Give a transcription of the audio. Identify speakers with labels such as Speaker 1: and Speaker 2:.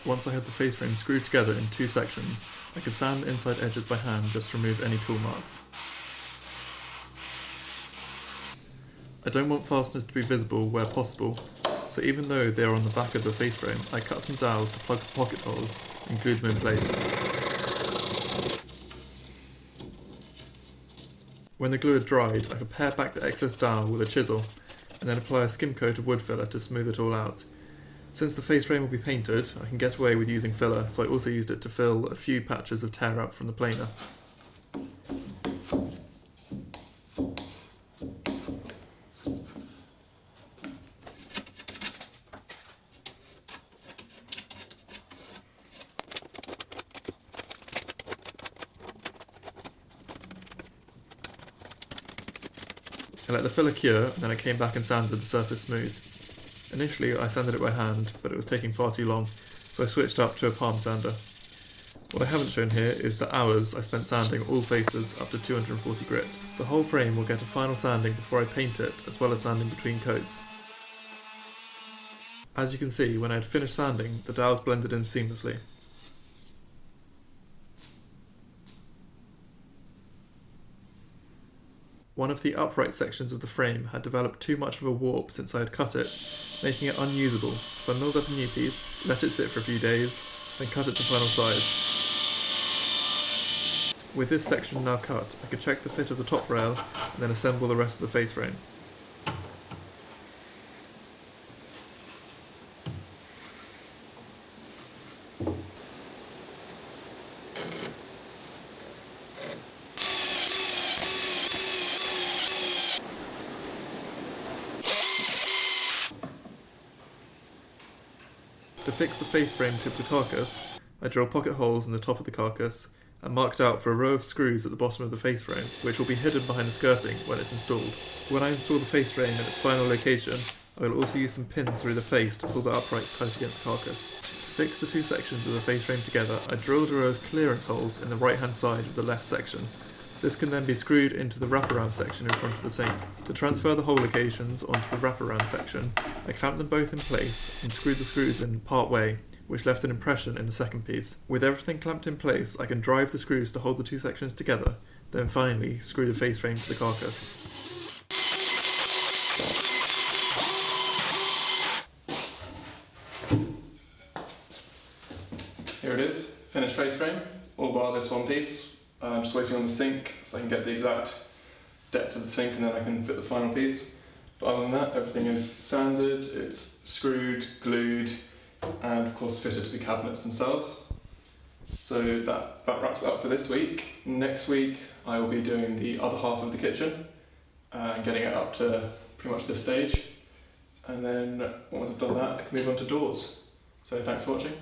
Speaker 1: Once I had the face frame screwed together in 2 sections, I could sand the inside edges by hand just to remove any tool marks. I don't want fasteners to be visible where possible, so even though they are on the back of the face frame, I cut some dowels to plug the pocket holes and glued them in place. When the glue had dried, I could pare back the excess dowel with a chisel, and then apply a skim coat of wood filler to smooth it all out. Since the face frame will be painted, I can get away with using filler, so I also used it to fill a few patches of tear out from the planer. I let the filler cure, and then I came back and sanded the surface smooth. Initially I sanded it by hand, but it was taking far too long, so I switched up to a palm sander. What I haven't shown here is the hours I spent sanding all faces up to 240 grit. The whole frame will get a final sanding before I paint it, as well as sanding between coats. As you can see, when I had finished sanding, the dowels blended in seamlessly. One of the upright sections of the frame had developed too much of a warp since I had cut it, making it unusable, so I milled up a new piece, let it sit for a few days, then cut it to final size. With this section now cut, I could check the fit of the top rail and then assemble the rest of the face frame. To fix the face frame to the carcass, I drilled pocket holes in the top of the carcass and marked out for a row of screws at the bottom of the face frame, which will be hidden behind the skirting when it's installed. When I install the face frame in its final location, I will also use some pins through the face to pull the uprights tight against the carcass. To fix the 2 sections of the face frame together, I drilled a row of clearance holes in the right hand side of the left section. This can then be screwed into the wraparound section in front of the sink. To transfer the hole locations onto the wraparound section, I clamped them both in place and screwed the screws in part way, which left an impression in the second piece. With everything clamped in place, I can drive the screws to hold the 2 sections together, then finally screw the face frame to the carcass. Here it is, finished face frame, all bar this one piece. I'm just waiting on the sink so I can get the exact depth of the sink and then I can fit the final piece. But other than that, everything is sanded, it's screwed, glued, and of course fitted to the cabinets themselves. So that wraps it up for this week. Next week I will be doing the other half of the kitchen and getting it up to pretty much this stage. And then once I've done that, I can move on to doors. So thanks for watching.